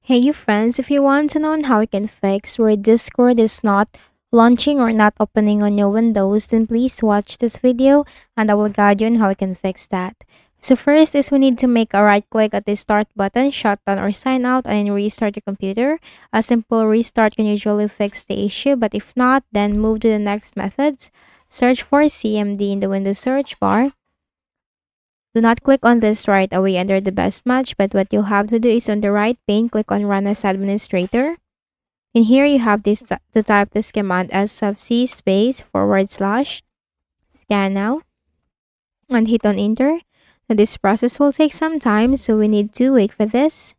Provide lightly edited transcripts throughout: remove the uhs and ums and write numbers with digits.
Hey you friends, if you want to know on how you can fix where Discord is not launching or not opening on your Windows, then please watch this video and I will guide you on how you can fix that. So first is we need to make a right click at the start button, shut down or sign out and then restart your computer. A simple restart can usually fix the issue, but if not, then move to the next methods. Search for CMD in the Windows search bar. Do not click on this right away under the best match, but what you'll have to do is on the right pane, click on Run as Administrator. In here, you have this to type this command as subc space forward slash scan now and hit on enter. Now, this process will take some time, so we need to wait for this.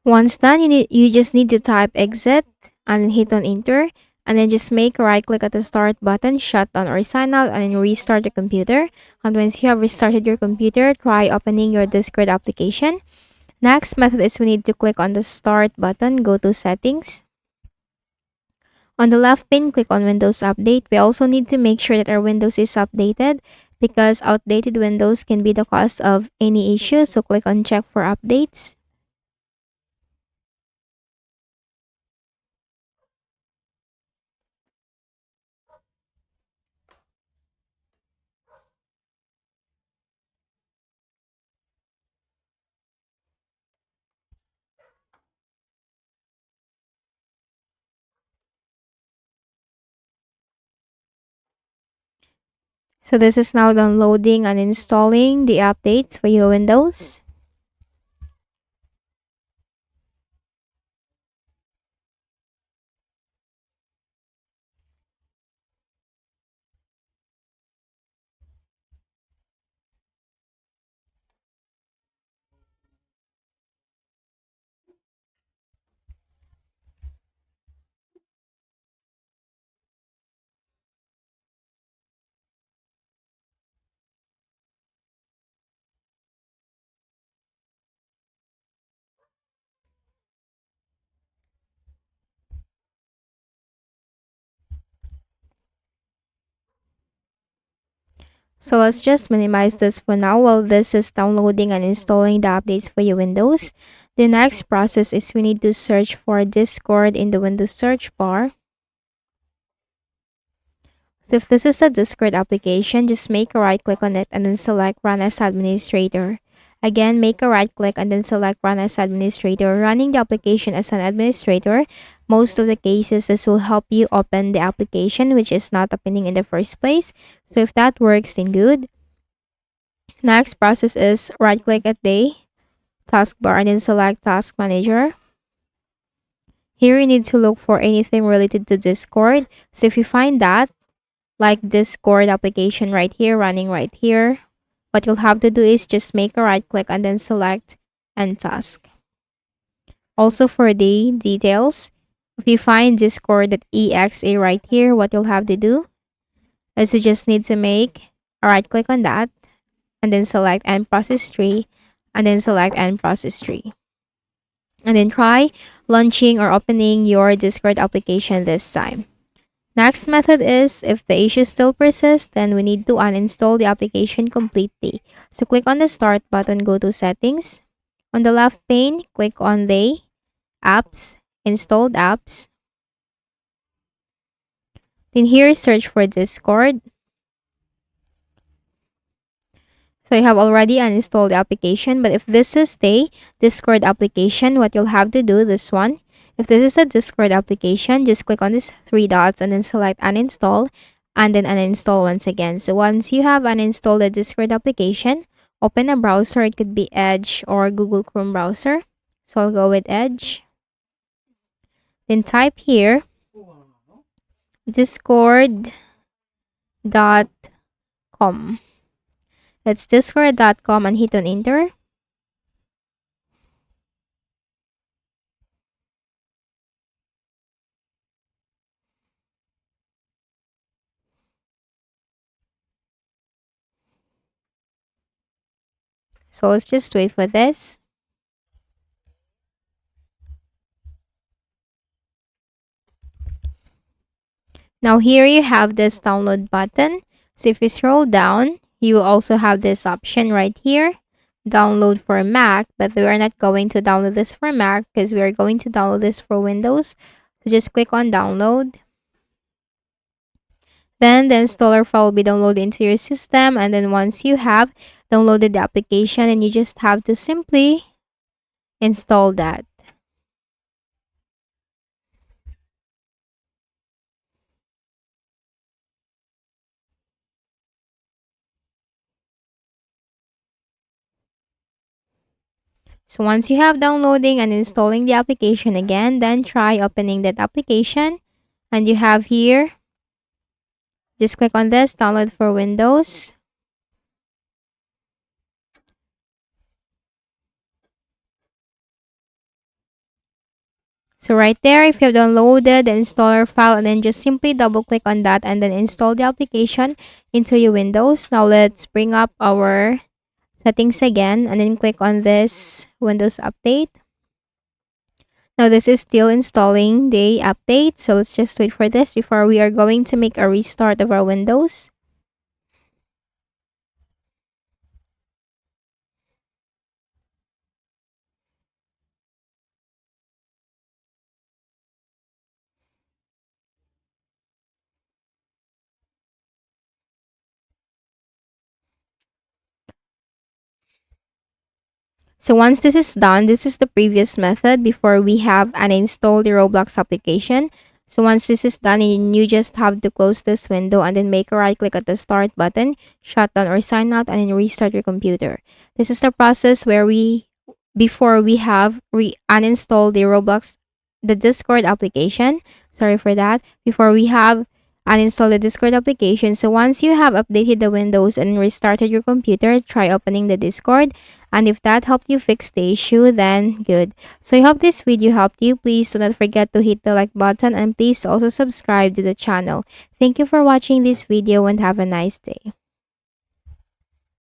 Once done, you just need to type exit and then hit on enter. And then just make a right click at the start button, shut down or sign out, and then restart the computer. And once you have restarted your computer, try opening your Discord application. Next method is we need to click on the start button, go to settings. On the left pane, click on Windows Update. We also need to make sure that our Windows is updated because outdated Windows can be the cause of any issues. So click on check for updates. So this is now downloading and installing the updates for your Windows. So let's just minimize this for now while this is downloading and installing the updates for your Windows. The next process is we need to search for Discord in the Windows search bar. So if this is a Discord application, just make a right click on it and then select Run as Administrator. Again, make a right click and then select Run as Administrator. Running the application as an administrator, most of the cases this will help you open the application which is not opening in the first place. So if that works, then good. Next process is right click at the taskbar and then select Task Manager. Here you need to look for anything related to Discord. So if you find that, like Discord application right here, running right here, what you'll have to do is just make a right click and then select End Task. Also for the details, If you find discord.exe right here, what you'll have to do is you just need to make a right click on that and then select end process tree and then select end process tree. And then try launching or opening your Discord application this time. Next method is if the issue still persists, then we need to uninstall the application completely. So click on the start button, go to settings. On the left pane, click on the apps, installed apps. Then here, search for Discord. So you have already uninstalled the application, but if this is the Discord application, what you'll have to do, this one, if this is a Discord application, just click on these three dots and then select uninstall and then uninstall once again. So once you have uninstalled the Discord application, open a browser. It could be Edge or Google Chrome browser. So I'll go with Edge. Then type here discord.com. That's discord.com and hit on enter. So let's just wait for this. Now here you have this download button. So if you scroll down, you will also have this option right here, download for Mac, but we are not going to download this for Mac because we are going to download this for Windows. So just click on download. Then the installer file will be downloaded into your system, and then once you have downloaded the application, and you just have to simply install that. So once you have downloading and installing the application again, then try opening that application. And you have here, just click on this, download for Windows. So right there, if you have downloaded the installer file, and then just simply double click on that and then install the application into your Windows. Now let's bring up our settings again and then click on this Windows Update. Now this is still installing the update, so let's just wait for this before we are going to make a restart of our Windows. So once this is done, this is the previous method before we have uninstalled the Roblox application. So once this is done, you just have to close this window and then make a right click at the start button, shut down or sign out, and then restart your computer. This is the process where before we have uninstalled the Discord application. Sorry for that. Before we have uninstall the Discord application. So once you have updated the Windows and restarted your computer, try opening the Discord. And if that helped you fix the issue, then good. So I hope this video helped you. Please do not forget to hit the like button and please also subscribe to the channel. Thank you for watching this video and have a nice day.